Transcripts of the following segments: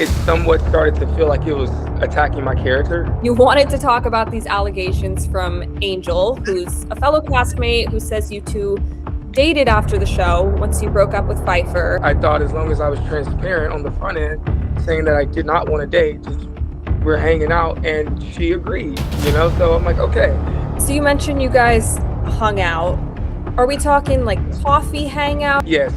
it somewhat started to feel like it was attacking my character. You wanted to talk about these allegations from Angel, who's a fellow castmate who says you two dated after the show once you broke up with Pfeifer. I thought as long as I was transparent on the front end, saying that I did not want to date, just we're hanging out, and she agreed, So I'm like, okay. So you mentioned you guys hung out. Are we talking like coffee hangout? Yes,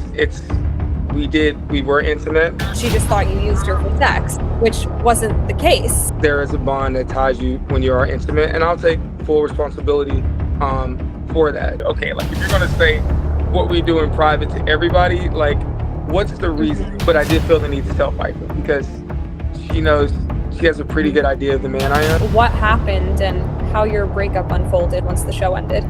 we were intimate. She just thought you used her for sex, which wasn't the case. There is a bond that ties you when you are intimate, and I'll take full responsibility for that. Okay, like if you're gonna say what we do in private to everybody, like what's the reason? But I did feel the need to tell Fifer because she knows she has a pretty good idea of the man I am. What happened and how your breakup unfolded once the show ended?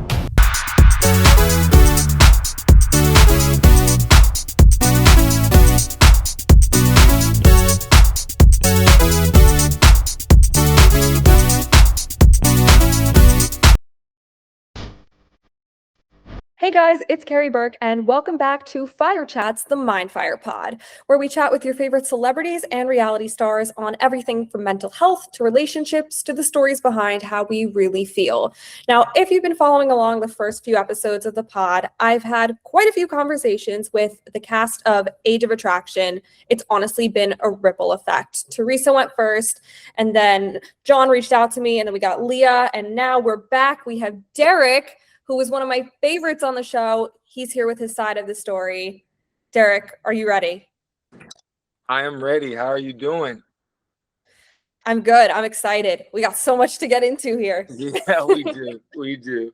Hey guys, it's Carrie Burke, and welcome back to Fire Chats, the Mindfire Pod, where we chat with your favorite celebrities and reality stars on everything from mental health to relationships to the stories behind how we really feel. Now, if you've been following along the first few episodes of the pod, I've had quite a few conversations with the cast of Age of Attraction. It's honestly been a ripple effect. Teresa went first, and then John reached out to me, and then we got Leah, and now we're back. We have Derrick, who was one of my favorites on the show. He's here with his side of the story. Derrick, are you ready? I am ready. How are you doing? I'm good. I'm excited. We got so much to get into here. Yeah, we do. We do.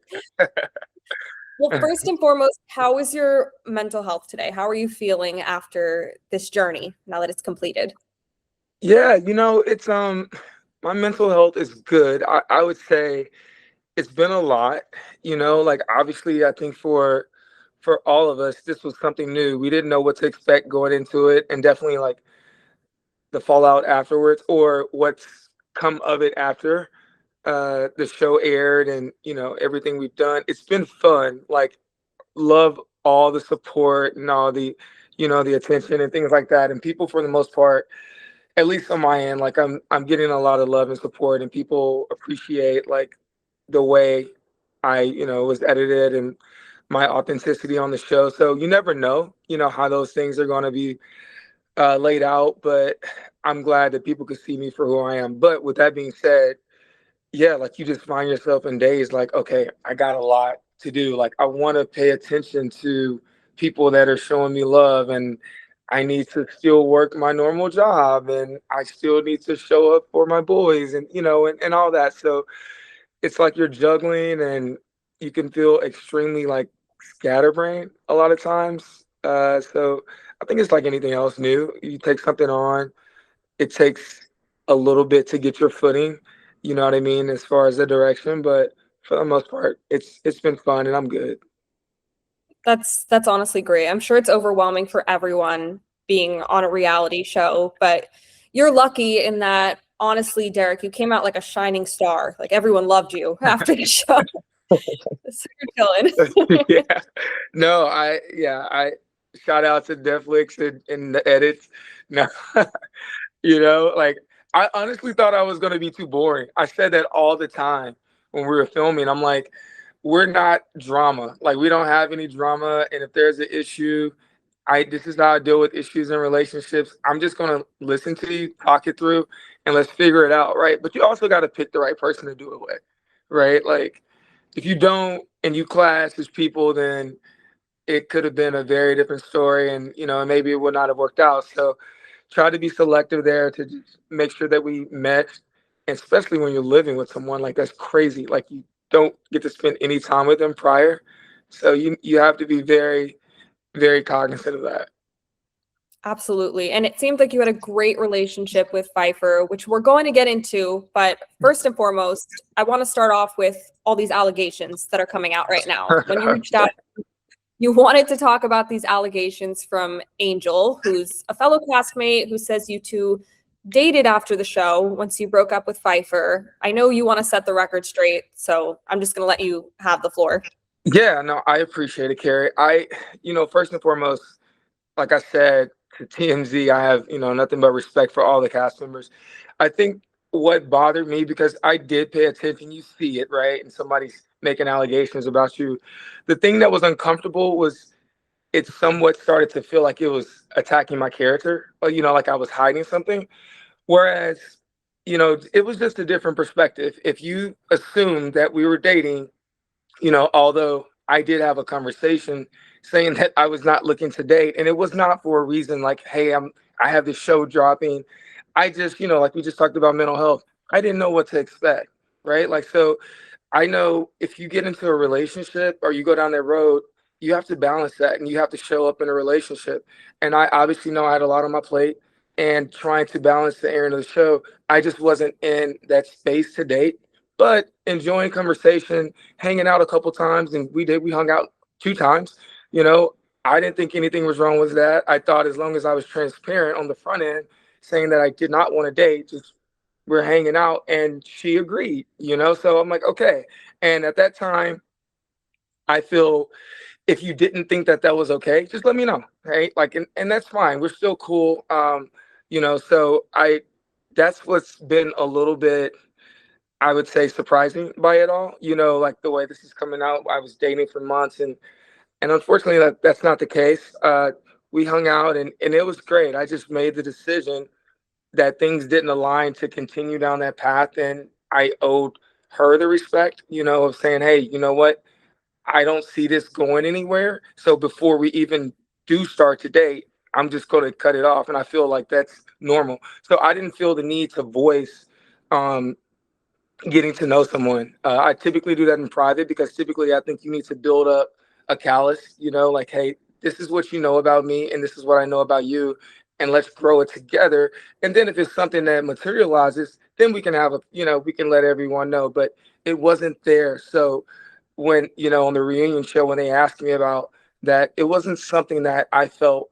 Well, first and foremost, how is your mental health today? How are you feeling after this journey now that it's completed? Yeah, it's my mental health is good. I would say it's been a lot, like obviously I think for all of us, this was something new. We didn't know what to expect going into it, and definitely like the fallout afterwards or what's come of it after the show aired and, everything we've done. It's been fun. Like love all the support and all the, the attention and things like that. And people for the most part, at least on my end, like I'm getting a lot of love and support, and people appreciate like the way I, was edited and my authenticity on the show. So you never know, how those things are going to be laid out, but I'm glad that people could see me for who I am. But with that being said, yeah, like you just find yourself in days like, okay, I got a lot to do. Like I want to pay attention to people that are showing me love, and I need to still work my normal job, and I still need to show up for my boys and, and all that. So it's like you're juggling, and you can feel extremely like scatterbrained a lot of times. So I think it's like anything else new. You take something on, it takes a little bit to get your footing, you know what I mean, as far as the direction. But for the most part, it's been fun, and I'm good. That's honestly great. I'm sure it's overwhelming for everyone being on a reality show, but you're lucky in that, honestly, Derrick, you came out like a shining star. Like everyone loved you after the show. So you're chilling. Yeah. No, I shout out to Netflix and the edits. No, like I honestly thought I was gonna be too boring. I said that all the time when we were filming. I'm like, we're not drama. Like we don't have any drama. And if there's an issue, this is how I deal with issues in relationships. I'm just gonna listen to you, talk it through, and let's figure it out, right? But you also got to pick the right person to do it with, right? Like if you don't and you clash as people, then it could have been a very different story, and maybe it would not have worked out. So try to be selective there to just make sure that we match, especially when you're living with someone. Like that's crazy. Like you don't get to spend any time with them prior, so you have to be very, very cognizant of that. Absolutely. And it seemed like you had a great relationship with Fifer, which we're going to get into. But first and foremost, I want to start off with all these allegations that are coming out right now. When you reached out, you wanted to talk about these allegations from Angel, who's a fellow castmate who says you two dated after the show once you broke up with Fifer. I know you want to set the record straight, so I'm just going to let you have the floor. Yeah, no, I appreciate it, Carrie. First and foremost, like I said to TMZ. I have, nothing but respect for all the cast members. I think what bothered me, because I did pay attention, you see it, right? And somebody's making allegations about you. The thing that was uncomfortable was it somewhat started to feel like it was attacking my character, or, like I was hiding something. Whereas, it was just a different perspective. If you assumed that we were dating, although I did have a conversation saying that I was not looking to date, and it was not for a reason like, hey, I have this show dropping. I just, like we just talked about mental health. I didn't know what to expect, right? Like, so I know if you get into a relationship or you go down that road, you have to balance that and you have to show up in a relationship. And I obviously know I had a lot on my plate and trying to balance the airing of the show. I just wasn't in that space to date, but enjoying conversation, hanging out a couple times. And we hung out 2 times. You know, I didn't think anything was wrong with that. I thought as long as I was transparent on the front end, saying that I did not want to date, just we're hanging out, and she agreed, so I'm like, okay. And at that time, I feel if you didn't think that that was okay, just let me know, right? Like, and that's fine, we're still cool. So that's what's been a little bit, I would say, surprising by it all, like the way this is coming out. I was dating for months, and unfortunately that's not the case. We hung out, and it was great. I just made the decision that things didn't align to continue down that path. And I owed her the respect, of saying, hey, you know what? I don't see this going anywhere. So before we even do start to date, I'm just going to cut it off. And I feel like that's normal. So I didn't feel the need to voice um, getting to know someone. I typically do that in private because typically I think you need to build up a callus, like, hey, this is what you know about me and this is what I know about you. And let's grow it together. And then if it's something that materializes, then we can have we can let everyone know. But it wasn't there. So when, on the reunion show, when they asked me about that, it wasn't something that I felt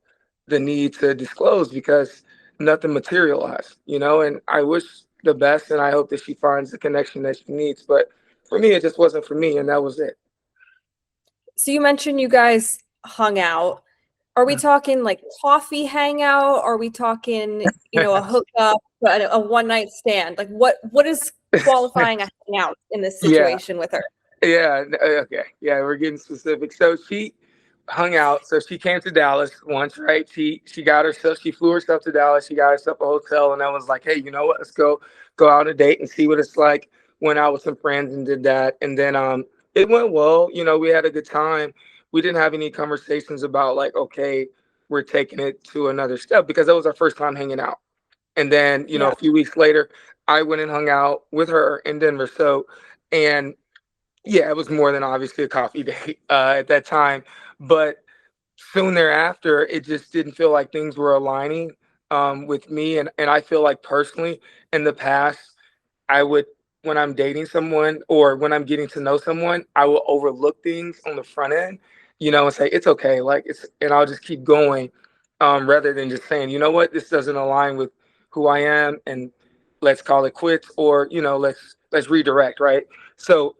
the need to disclose because nothing materialized, and I wish the best and I hope that she finds the connection that she needs. But for me, it just wasn't for me, and that was it. So you mentioned you guys hung out. Are we talking like coffee hangout? Are we talking, a hookup, a one night stand? Like what is qualifying a hangout in this Yeah. situation with her? Yeah. Okay. Yeah, we're getting specific. So she hung out. So she came to Dallas once, right? She got herself. She flew herself to Dallas. She got herself a hotel, and I was like, hey, you know what? Let's go out on a date and see what it's like. Went out with some friends and did that, and then it went well. We had a good time. We didn't have any conversations about like, okay, we're taking it to another step because that was our first time hanging out. And then, Yeah. a few weeks later, I went and hung out with her in Denver. So, and yeah, it was more than obviously a coffee date at that time. But soon thereafter, it just didn't feel like things were aligning with me. And I feel like personally, in the past, I would, when I'm dating someone or when I'm getting to know someone, I will overlook things on the front end, and say, it's okay. Like, and I'll just keep going rather than just saying, you know what, this doesn't align with who I am. And let's call it quits, or, let's redirect. Right. So,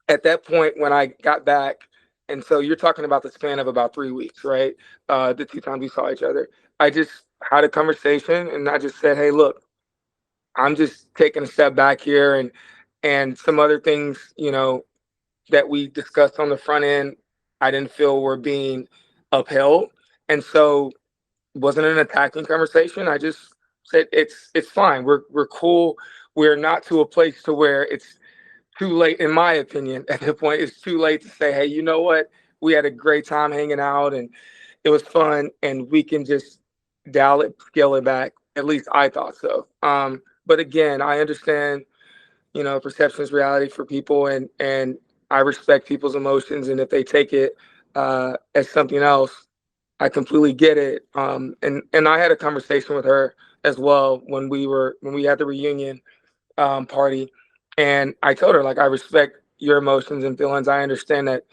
at that point when I got back, and so you're talking about the span of about 3 weeks, right? The 2 times we saw each other, I just had a conversation and I just said, hey, look, I'm just taking a step back here, and some other things, that we discussed on the front end, I didn't feel were being upheld. And so it wasn't an attacking conversation. I just said it's fine. We're cool. We're not to a place to where it's too late, in my opinion. At the point, it's too late to say, hey, you know what? We had a great time hanging out and it was fun, and we can just dial it, scale it back. At least I thought so. But again, I understand, perception is reality for people, and I respect people's emotions. And if they take it as something else, I completely get it. And I had a conversation with her as well when we had the reunion party. And I told her, like, I respect your emotions and feelings. I understand that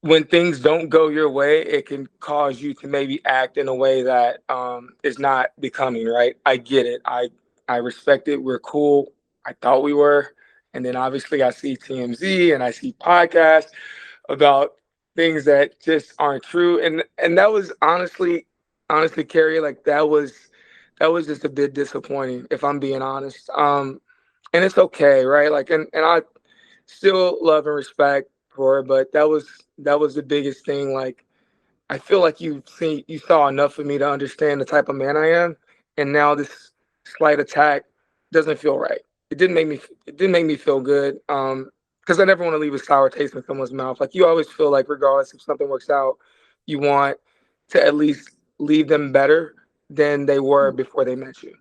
when things don't go your way, it can cause you to maybe act in a way that is not becoming, right? I get it. I respect it. We're cool. I thought we were. And then obviously I see TMZ and I see podcasts about things that just aren't true. And that was honestly honestly, Carrie, like that was just a bit disappointing, if I'm being honest. And it's okay, right? Like, and I still love and respect for her, but that was the biggest thing. Like, I feel like you saw enough of me to understand the type of man I am, and now this slight attack doesn't feel right. It didn't make me feel good. Because I never want to leave a sour taste in someone's mouth. Like, you always feel like, regardless if something works out, you want to at least leave them better than they were before they met you.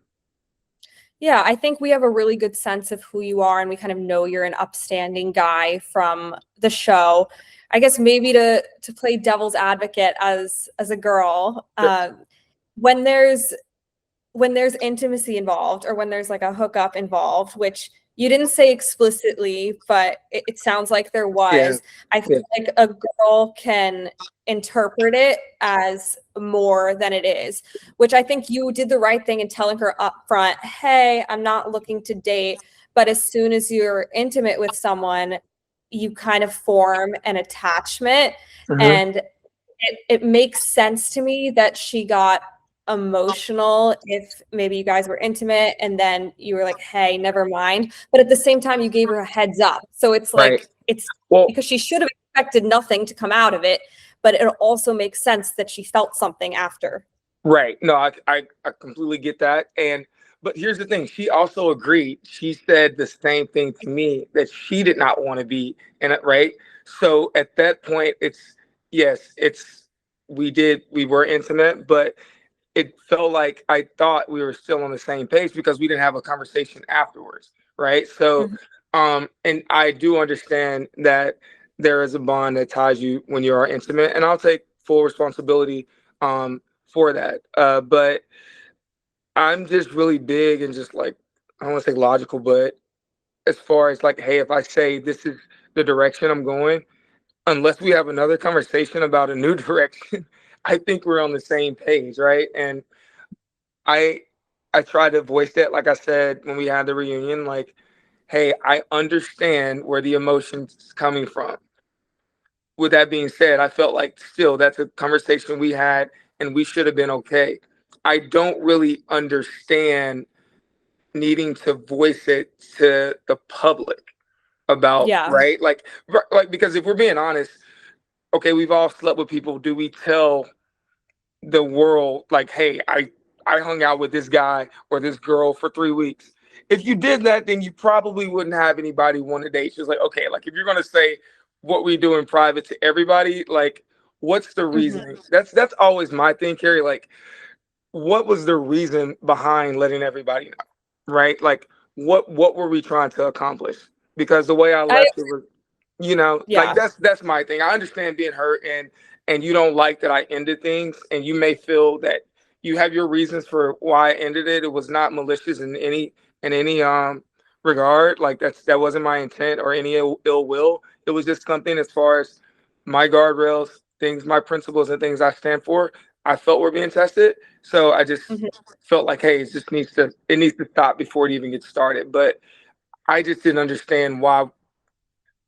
Yeah, I think we have a really good sense of who you are, and we kind of know you're an upstanding guy from the show. I guess maybe to play devil's advocate as a girl, Sure. when there's intimacy involved, or when there's like a hookup involved, which you didn't say explicitly, but it sounds like there Yeah. was. I Yeah. feel like a girl can interpret it as more than it is, which I think you did the right thing in telling her up front, hey, I'm not looking to date. But as soon as you're intimate with someone, you kind of form an attachment. Hmm. And it makes sense to me that she got emotional if maybe you guys were intimate and then you were like, hey, never mind. But at the same time, you gave her a heads up. So it's Right. like, it's Well, because she should have expected nothing to come out of it. But it also makes sense that she felt something after. right. No, I completely get that. But here's the thing. She also agreed. She said the same thing to me, that she did not want to be in it, right? So at that point, yes, we were intimate, but it felt like I thought we were still on the same page because we didn't have a conversation afterwards, right? So, Mhm. and I do understand that there is a bond that ties you when you are intimate, and I'll take full responsibility for that. But I'm just really big and just like, I don't want to say logical, but as far as like, hey, if I say this is the direction I'm going, unless we have another conversation about a new direction, I think we're on the same page, right? And I I try to voice that, like I said when we had the reunion, like, hey, I understand where the emotions coming from. With that being said, I felt like still that's a conversation we had and we should have been okay. I don't really understand needing to voice it to the public about, Yeah. right? Like, because if we're being honest, okay, we've all slept with people. Do we tell the world like, hey, I hung out with this guy or this girl for 3 weeks? If you did that, then you probably wouldn't have anybody want to date. She's like, okay, like if you're gonna say what we do in private to everybody, like, what's the Mhm. reasoning? That's always my thing, Carrie. Like, what was the reason behind letting everybody know, right? Like, what were we trying to accomplish? Because the way I I, left it was, like, yeah. that's my thing. I understand being hurt, and you don't like that I ended things, and you may feel that you have your reasons for why I ended it. It was not malicious in any regard. Like, that wasn't my intent or any ill will. It was just something as far as my guardrails, things, my principles and things I stand for, I felt were being tested. So I just Mhm. felt like, hey, it needs to stop before it even gets started. But I just didn't understand why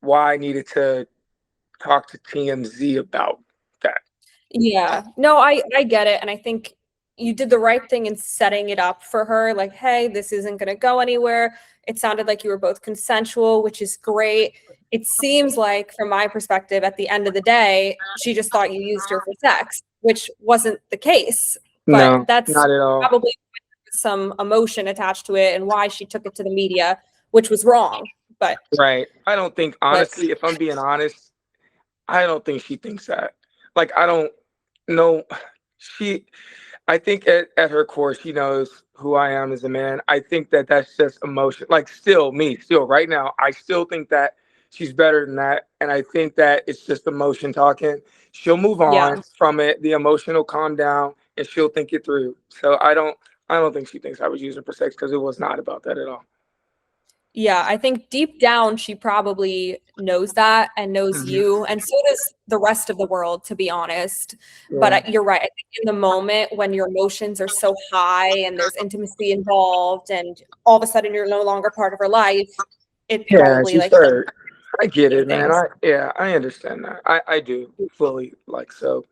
I needed to talk to TMZ about that. Yeah. No, I get it, and I think you did the right thing in setting it up for her, like, hey, this isn't going to go anywhere. It sounded like you were both consensual, which is great. It seems like, from my perspective, at the end of the day, she just thought you used her for sex, which wasn't the case. But No, that's not at all. probably some emotion attached to it and why she took it to the media, which was wrong. Right. I don't think, But honestly, if I'm being honest, I don't think she thinks that. Like, I don't know. She, I think at her core, she knows who I am as a man. I think that that's just emotion. Like, still me, still right now, I still think that she's better than that. And I think that it's just emotion talking. She'll move on yeah. from it. The emotion will calm down and she'll think it through. So I don't think she thinks I was using her for sex, because it was not about that at all. Yeah, I think deep down she probably knows that and knows Mhm. you, and so does the rest of the world, to be honest. But Yeah. you're right. I think in the moment when your emotions are so high and there's intimacy involved, and all of a sudden you're no longer part of her life, it Yeah, probably she's like hit hurt. I get a few it, man. things. I understand that. I do fully, like, so.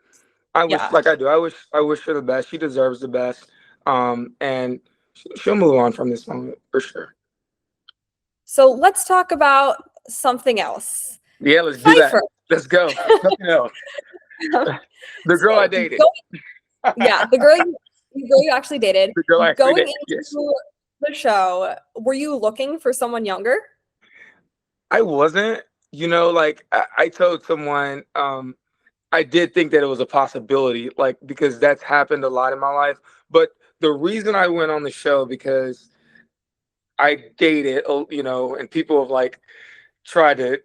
I wish, Yeah. like I do, I wish her the best. She deserves the best. And she'll move on from this moment for sure. So let's talk about something else. Yeah, let's do that. Pfeiffer. Let's go. Something else. The girl I So dated. go, yeah, the girl you actually dated. The girl I actually Going dated. Yes. into the show, were you looking for someone younger? I wasn't, like I told someone, I did think that it was a possibility, like because that's happened a lot in my life. But the reason I went on the show because I dated, and people have like tried to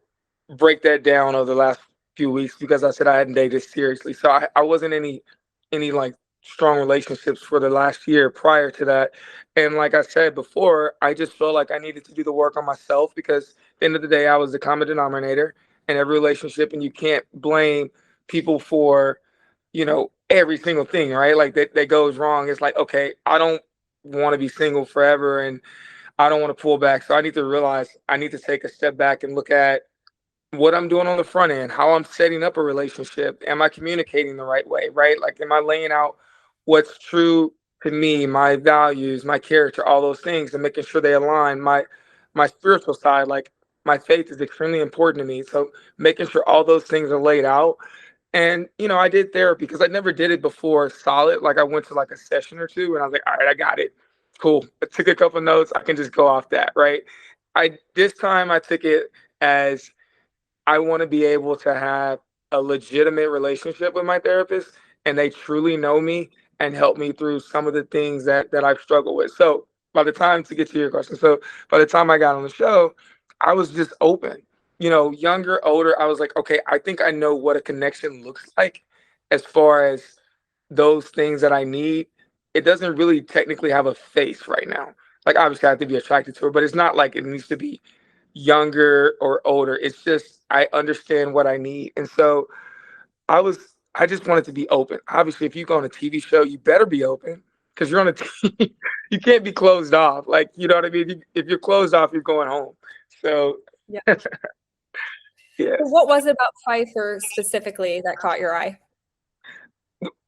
break that down over the last few weeks because I said I hadn't dated seriously. So I wasn't any like strong relationships for the last year prior to that. And like I said before, I just felt like I needed to do the work on myself because at the end of the day I was the common denominator in every relationship, and you can't blame people for, every single thing, right? Like that goes wrong. It's like, okay, I don't want to be single forever and I don't want to pull back. So I need to realize I need to take a step back and look at what I'm doing on the front end, how I'm setting up a relationship. Am I communicating the right way, right? Like, am I laying out what's true to me, my values, my character, all those things, and making sure they align. My spiritual side, like my faith, is extremely important to me. So making sure all those things are laid out. And I did therapy because I never did it before solid. Like I went to like a session or two, and I was like, all right, I got it. Cool. I took a couple notes. I can just go off that, right? I This time I took it as I want to be able to have a legitimate relationship with my therapist, and they truly know me and help me through some of the things that I've struggled with. So by the time, to get to your question, so by the time I got on the show, I was just open. Younger, older, I was like, okay, I think I know what a connection looks like as far as those things that I need. It doesn't really technically have a face right now. Like obviously I have to be attracted to her, but it's not like it needs to be younger or older. It's just I understand what I need. And so I just wanted to be open. Obviously, if you go on a TV show, you better be open because you're on a TV. You can't be closed off. Like, you know what I mean? If you're closed off, you're going home. So, Yeah. So yes. what was it about Pfeiffer specifically that caught your eye?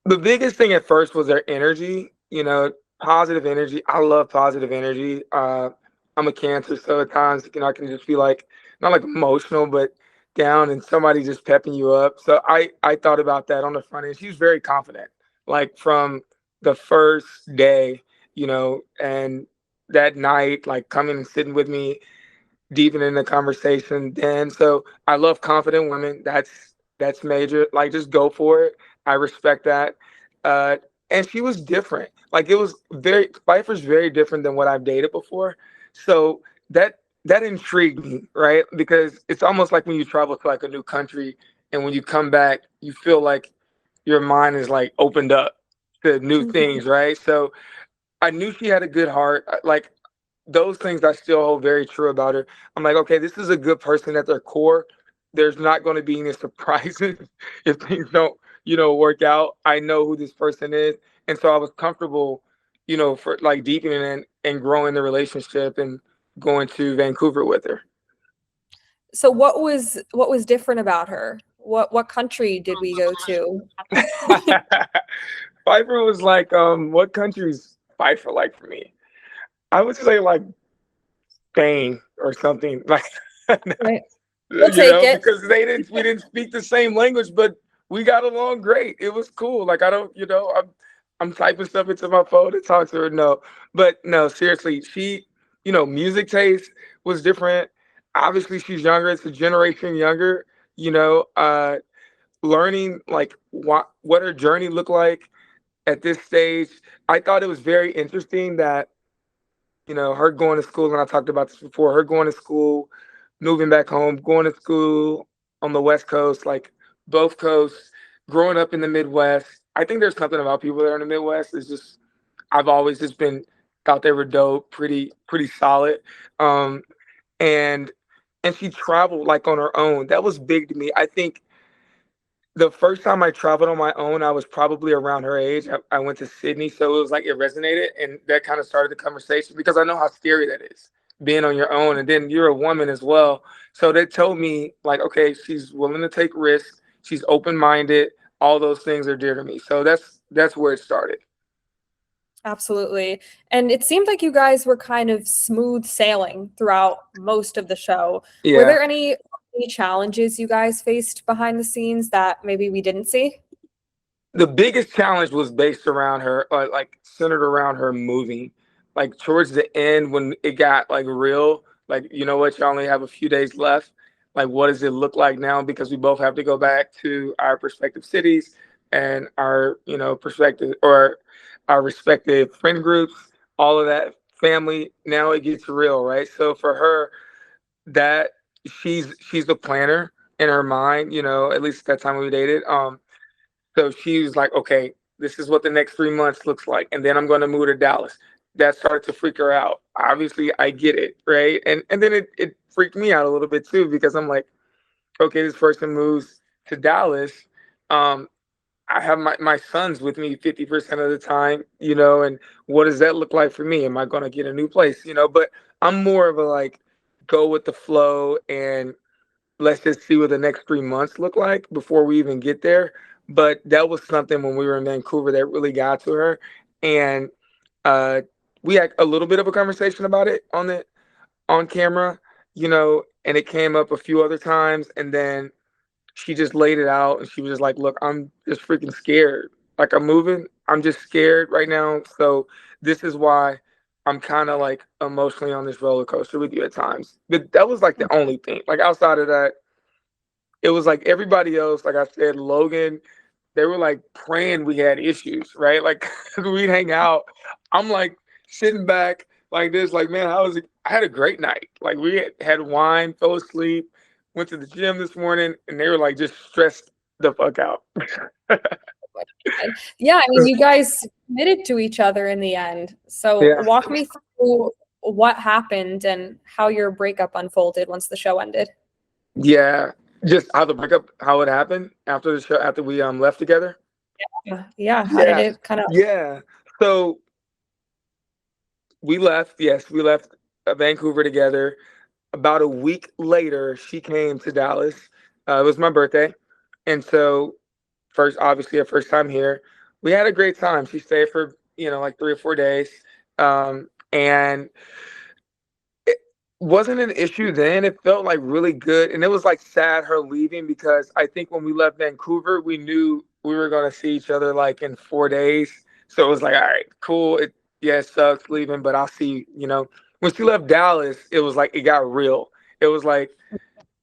The biggest thing at first was their energy, positive energy. I love positive energy. I'm a Cancer, so at times, I can just be like, not like emotional, but down, and somebody just pepping you up. So I thought about that on the front end. She was very confident, like from the first day, and that night, like coming and sitting with me, deepening the conversation then. So I love confident women. That's major. Like just go for it. I respect that. Uh and she was different. Like it was very Pfeiffer's very different than what I've dated before. So that intrigued me, right? Because it's almost like when you travel to like a new country and when you come back, you feel like your mind is like opened up to new Mhm. things, right? So I knew she had a good heart. Like those things I still hold very true about her. I'm like, okay, this is a good person at their core. There's not going to be any surprises if things don't, work out. I know who this person is. And so I was comfortable, for like deepening and growing the relationship and going to Vancouver with her. So what was different about her? What country did we go to? Pfeiffer was like, what country's Pfeiffer like for me? I would say like Spain or something like Right. We'll take it. because we didn't speak the same language, but we got along great. It was cool. Like I don't, I'm typing stuff into my phone to talk to her. No, but no, seriously, she, music taste was different. Obviously, she's younger. It's a generation younger. You know, uh, Learning like what her journey looked like at this stage. I thought it was very interesting that her going to school, and I talked about this before, her going to school, moving back home, going to school on the West Coast, like both coasts, growing up in the Midwest. I think there's something about people that are in the Midwest. It's just, I've always just been, thought they were dope, pretty solid. Um, and, and she traveled like on her own. That was big to me. I think the first time I traveled on my own, I was probably around her age. I went to Sydney, so it was like it resonated, and that kind of started the conversation because I know how scary that is, being on your own, and then you're a woman as well. So that told me like, okay, she's willing to take risks. She's open minded. all those things are dear to me. So that's where it started. Absolutely. And it seemed like you guys were kind of smooth sailing throughout most of the show. Were Yeah. there any challenges you guys faced behind the scenes that maybe we didn't see? The biggest challenge was based around her, like centered around her moving. Like towards the end, when it got like real, like you know what, you only have a few days left. Like, what does it look like now? Because we both have to go back to our respective cities and our, perspective or our respective friend groups, all of that family. Now it gets real, right? So for her, that she's the planner in her mind. At least that time we dated. So she was like, okay, this is what the next 3 months looks like. And then I'm going to move to Dallas. That started to freak her out. Obviously, I get it, right? And then it freaked me out a little bit too, because I'm like, okay, this person moves to Dallas. Um, I have my sons with me 50% of the time, and what does that look like for me? Am I going to get a new place? But I'm more of a like, go with the flow and let's just see what the next 3 months look like before we even get there. But that was something when we were in Vancouver that really got to her, and uh, we had a little bit of a conversation about it on camera, and it came up a few other times, and then she just laid it out, and she was just like, "Look, I'm just freaking scared. Like I'm moving, I'm just scared right now. So this is why." I'm kind of like emotionally on this roller coaster with you at times. But that was like the only thing. Like outside of that, it was like everybody else, like I said, Logan, they were like praying we had issues, right? Like we'd hang out. I'm like sitting back like this, like, man, how was it? I had a great night. Like we had wine, fell asleep, went to the gym this morning, and they were like just stressed the fuck out. And yeah, I mean, you guys committed to each other in the end. So Yeah. walk me through what happened and how your breakup unfolded once the show ended. Yeah. Just how the breakup, how it happened after the show, after we left together. Yeah, how did Yeah. it kind of Yeah. So we left, yes, we left Vancouver together. About a week later, she came to Dallas. It was my birthday. And so, first, obviously, her first time here. We had a great time. She stayed for, like 3 or 4 days. And it wasn't an issue then. It felt like really good. And it was like sad her leaving, because I think when we left Vancouver, we knew we were going to see each other like in 4 days. So it was like, all right, cool. Yeah, it sucks leaving, but I'll see, When she left Dallas, it was like it got real. It was like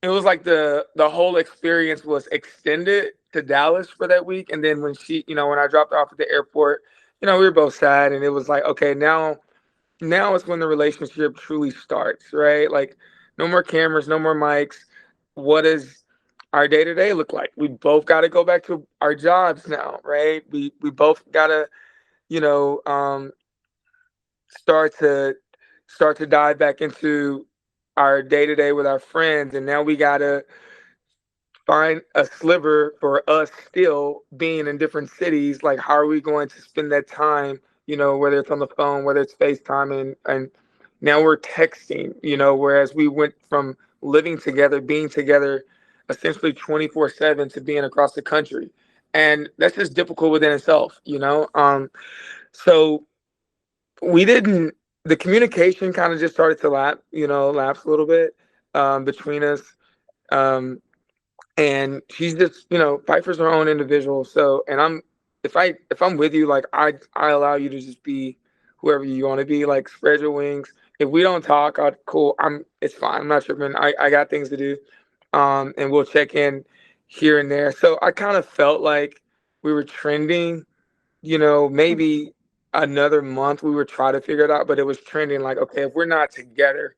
the whole experience was extended to Dallas for that week. And then when I dropped her off at the airport, we were both sad, and it was like, okay, now is when the relationship truly starts, right? Like, no more cameras, no more mics. What does our day to day look like? We both got to go back to our jobs now, right? We both got to, you know, um, start to dive back into our day to day with our friends, and now we got to find a sliver for us still being in different cities. Like, how are we going to spend that time, whether it's on the phone, whether it's FaceTime, and now we're texting, whereas we went from living together, being together essentially 24/7 to being across the country. And that's just difficult within itself. So we didn't, the communication kind of just started to lapse a little bit between us. Um, and she's just, Pfeiffer's her own individual. So, and if I'm with you, like I allow you to just be whoever you want to be. Like, spread your wings. If we don't talk, cool. It's fine. I'm not tripping. I got things to do. And we'll check in here and there. So I kind of felt like we were trending. Maybe another month we would try to figure it out, but it was trending like, okay, if we're not together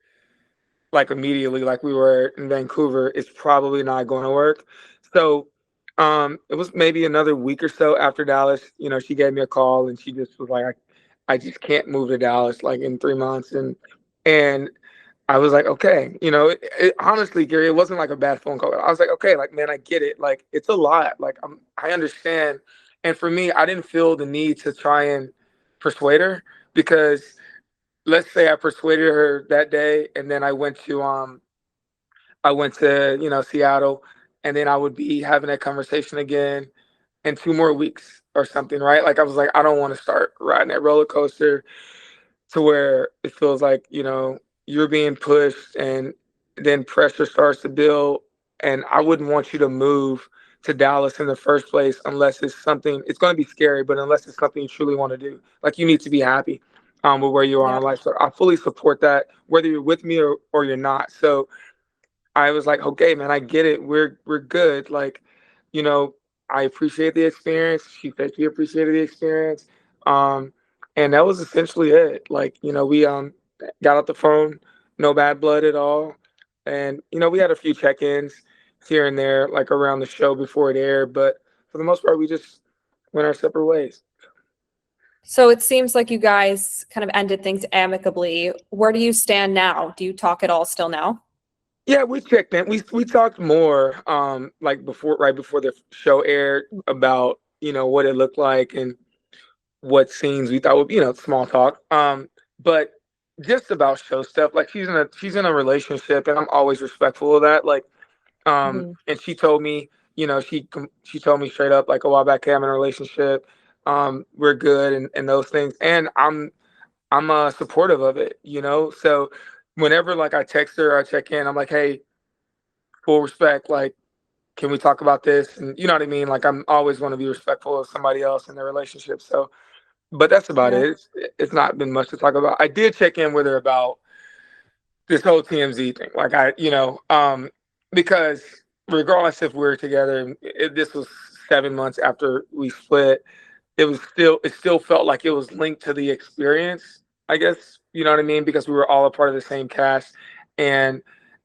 like immediately like we were in Vancouver, it's probably not going to work. So it was maybe another week or so after Dallas, she gave me a call, and she just was like, I just can't move to Dallas like in 3 months. And I was like, okay, honestly, Gary, it wasn't like a bad phone call. I was like, okay, like, man, I get it. Like, it's a lot. Like, I understand. And for me, I didn't feel the need to try and persuade her, because let's say I persuaded her that day, and then I went to Seattle, and then I would be having that conversation again and 2 more weeks or something, right? Like I was like, I don't want to start riding that roller coaster to where it feels like, you're being pushed and then pressure starts to build. And I wouldn't want you to move to Dallas in the first place unless it's going to be scary, but unless it's something you truly want to do. Like you need to be happy with where you are Yeah. in life. So I fully support that, whether you're with me or you're not. So I was like, okay, man, I get it. We're good. Like, you know, I appreciate the experience. She said she appreciated the experience. Um, and that was essentially it. Like, we got off the phone, no bad blood at all. And, we had a few check-ins here and there, like around the show before it aired, but for the most part we just went our separate ways. So it seems like you guys kind of ended things amicably. Where do you stand now? Do you talk at all still now? Yeah, we checked in. We talked more, like right before the show aired about, what it looked like and what scenes we thought would be, small talk. But just about show stuff. Like she's in a relationship, and I'm always respectful of that. Like, Mhm. and she told me, she told me straight up like a while back, hey, I'm in a relationship. We're good, and those things, and I'm supportive of it. So whenever like I text her, I check in, I'm like, hey, full respect, like, can we talk about this? And you know what I mean? Like I'm always want to be respectful of somebody else in their relationship. So, but that's about Yeah. it. It's not been much to talk about. I did check in with her about this whole TMZ thing. Like because regardless if we're together, this was 7 months after we split. It still felt like it was linked to the experience, I guess, you know what I mean, because we were all a part of the same cast. And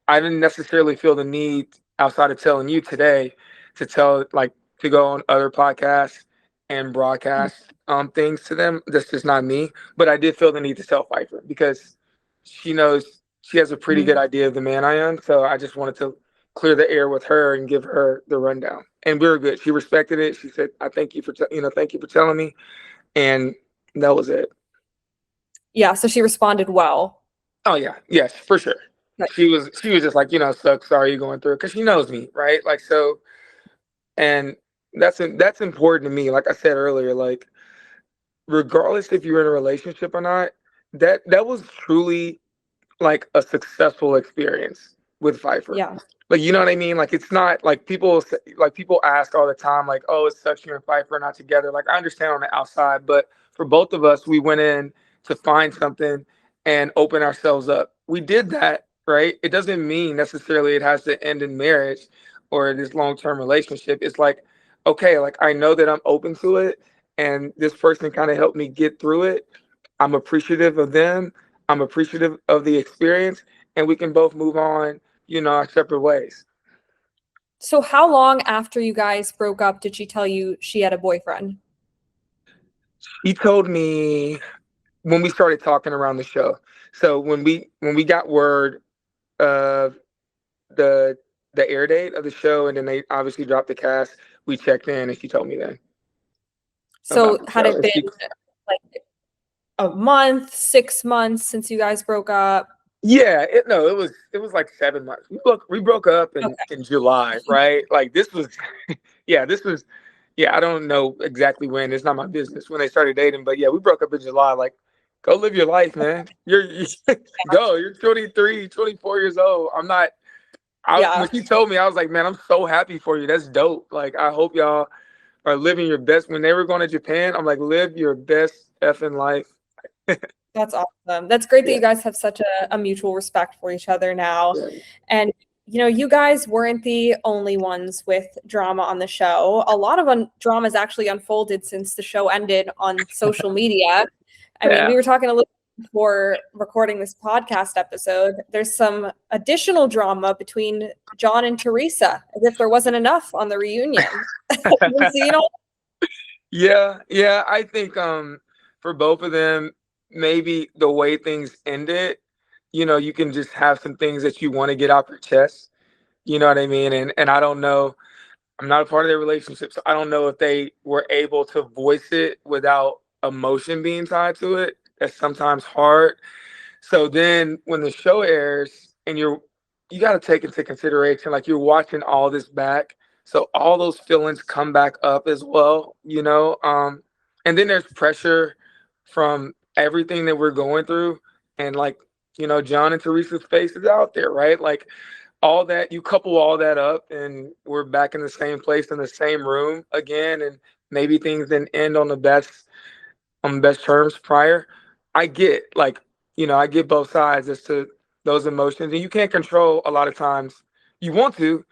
I didn't necessarily feel the need outside of telling you today to tell, like, to go on other podcasts and broadcast things to them. That's just not me. But I did feel the need to tell Pfeiffer because she knows, she has a pretty Mhm. good idea of the man I am. So I just wanted to clear the air with her and give her the rundown. And we were good. She respected it. She said, "I thank you for thank you for telling me," and that was it. Yeah, so she responded well. Oh yeah, yes, for sure. Right. She was just like, sucks. Sorry you're going through it, because she knows me, right? Like, so, and that's important to me. Like I said earlier, like regardless if you're in a relationship or not, that was truly like a successful experience with Fifer. Yeah. Like, you know what I mean? Like, it's not like people ask all the time, like, oh, it sucks you and Fifer are not together. Like, I understand on the outside, but for both of us, we went in to find something and open ourselves up. We did that, right? It doesn't mean necessarily it has to end in marriage or this long-term relationship. It's like, okay, like I know that I'm open to it, and this person kind of helped me get through it. I'm appreciative of them. I'm appreciative of the experience, and we can both move on, our separate ways. So how long after you guys broke up did she tell you she had a boyfriend? He told me when we started talking around the show. So when we got word of the the air date of the show, and then they obviously dropped the cast, we checked in, and she told me then about So the had show. it And been like a month, 6 months since you guys broke up? yeah, no, it was like 7 months. We broke up in July, right? Like this was, yeah, yeah. I don't know exactly when. It's not my business when they started dating, but yeah, we broke up in July. Like, go live your life, man. Go. You're 23, 24 years old. I'm not. Yeah. When she told me, I was like, man, I'm so happy for you. That's dope. Like, I hope y'all are living your best. When they were going to Japan, I'm like, live your best effing life. That's awesome. That's great that Yeah, you guys have such a mutual respect for each other now. yeah, And you guys weren't the only ones with drama on the show. A lot of drama has actually unfolded since the show ended on social media. I mean, yeah. we were talking a little before recording this podcast episode. There's some additional drama between John and Teresa, as if there wasn't enough on the reunion. So, Yeah, yeah. I think for both of them, maybe the way things ended, you can just have some things that you want to get off your chest. You know what I mean? And I don't know. I'm not a part of their relationship, so I don't know if they were able to voice it without emotion being tied to it. That's sometimes hard. So then when the show airs and you got to take into consideration, like, you're watching all this back So all those feelings come back up as well, you know. And then there's pressure from everything that we're going through, and like, you know, John and Teresa's face is out there, right? Like all that, you couple all that up, and we're back in the same place in the same room again, and maybe things didn't end on the best terms prior. I get like, you know, I get both sides as to those emotions, and you can't control a lot of times. You want to,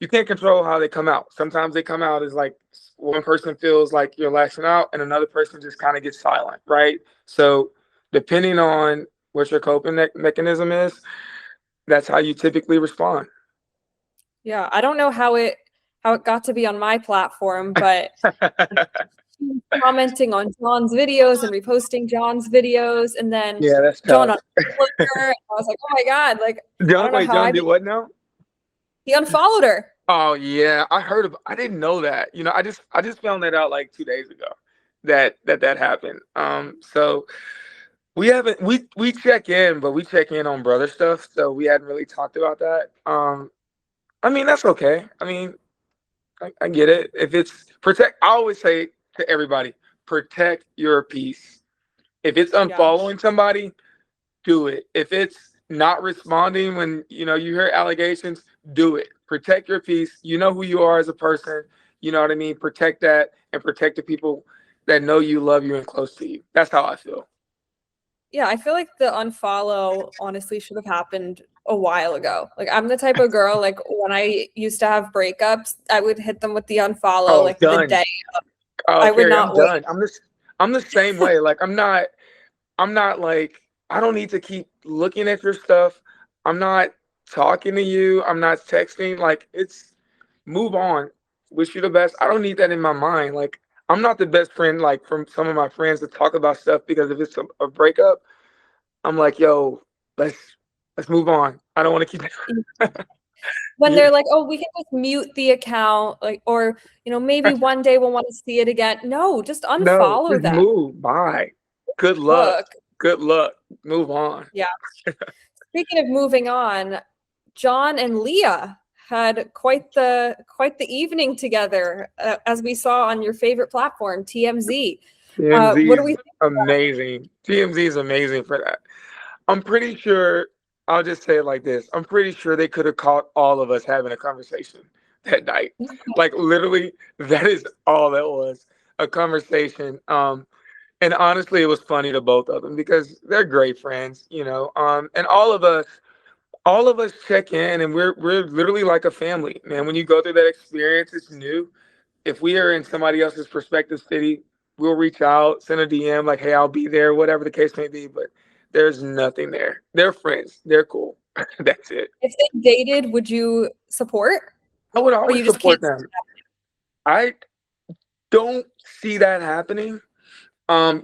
you can't control how they come out. Sometimes they come out as like one person feels like you're lashing out, and another person just kind of gets silent, right? So depending on what your coping mechanism is, that's how you typically respond. Yeah, I don't know how it got to be on my platform, but commenting on John's videos and reposting John's videos, and then Yeah, that's John tough. unfollowed her. I was like, oh my God, like I John, don't know wait, how John did what now? he unfollowed her. Oh yeah, I didn't know that. You know, I just found that out like 2 days ago that happened. So we haven't we check in, but we check in on brother stuff. So we hadn't really talked about that. I mean that's okay. I mean I get it. If it's protect, I always say to everybody, protect your peace. If it's Yeah. unfollowing somebody, do it. If it's not responding when you know you hear allegations, do it. Protect your peace. You know who you are as a person. You know what I mean? Protect that and protect the people that know you, love you, and close to you. That's how I feel. Yeah, I feel like the unfollow honestly should have happened a while ago. Like I'm the type of girl, like when I used to have breakups, I would hit them with the unfollow Oh, like the done. day. Oh, I would Carrie, I'm not wait. done. I'm the same way. Like I'm not like I don't need to keep looking at your stuff. I'm not talking to you. I'm not texting. Like it's move on. Wish you the best. I don't need that in my mind. Like I'm not the best friend like from some of my friends to talk about stuff because if it's a breakup, I'm like, yo, let's let's move on. I don't want to keep When yeah, they're like, "Oh, we can just mute the account," like, or maybe one day we'll want to see it again. No, just no, unfollow just them. move. Bye. Good luck. Look, Good luck. Move on. yeah. Speaking of moving on, John and Leah had quite the evening together, as we saw on your favorite platform, TMZ. TMZ What do we is amazing. TMZ is amazing for that. I'm pretty sure, I'll just say it like this. I'm pretty sure they could have caught all of us having a conversation that night. think? Like literally, that is all that was, a conversation. And honestly, it was funny to both of them because they're great friends, you know. And all of us check in and we're literally like a family, man. When you go through that experience, it's new. If we are in somebody else's prospective city, we'll reach out, send a DM like, "Hey, I'll be there," whatever the case may be. But there's nothing there. They're friends. They're cool. That's it. If they dated, would you support, I would or always you just can't? support them. I don't see that happening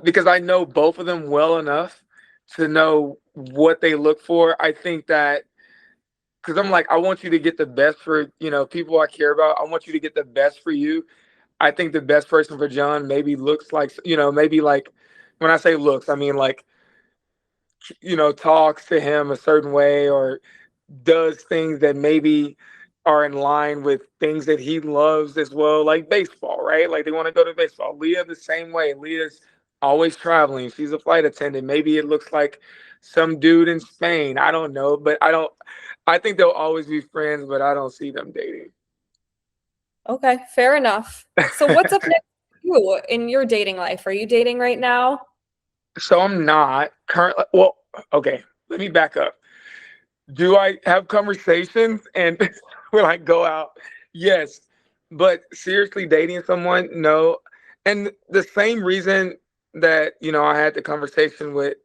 because I know both of them well enough to know what they look for. I think that because I'm like, I want you to get the best for people I care about. I want you to get the best for you. I think the best person for John maybe looks like, maybe like when I say looks, I mean like, talks to him a certain way or does things that maybe are in line with things that he loves as well, like baseball, right? Like they want to go to baseball. Leah the same way. Leah's always traveling. She's a flight attendant. Maybe it looks like some dude in Spain. I don't know, but I think they'll always be friends, but I don't see them dating. Okay, fair enough. So what's up next for you in your dating life? Are you dating right now? So I'm not currently. Well, okay. Let me back up. Do I have conversations and will I go out? Yes, but seriously, dating someone, no. And the same reason that I had the conversation with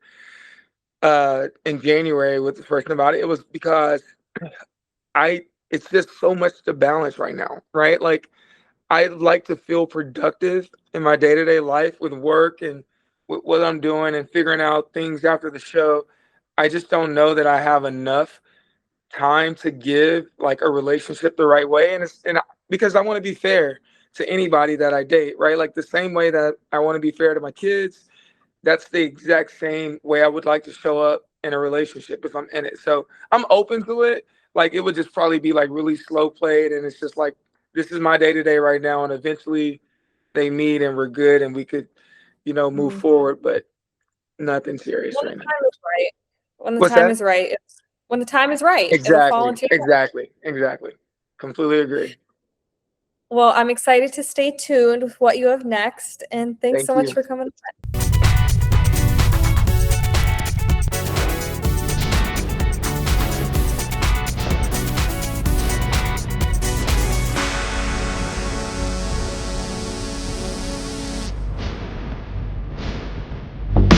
in January with the person about it, it was because I it's just so much to balance right now, right? Like I like to feel productive in my day to day life with work and with what I'm doing and figuring out things after the show. I just don't know that I have enough time to give like a relationship the right way, because I want to be fair to anybody that I date, right? Like the same way that I want to be fair to my kids, that's the exact same way I would like to show up in a relationship if I'm in it. So I'm open to it. Like it would just probably be like really slow played, and it's just like this is my day to day right now, and eventually they meet and we're good and we could, move Mm. forward, but nothing serious When right the now. time is right. When the What's time that? is right. When the time is right, it'll fall Exactly, into your lap. exactly, exactly. Completely agree. Well, I'm excited to stay tuned with what you have next, and thanks Thank so much you. for coming.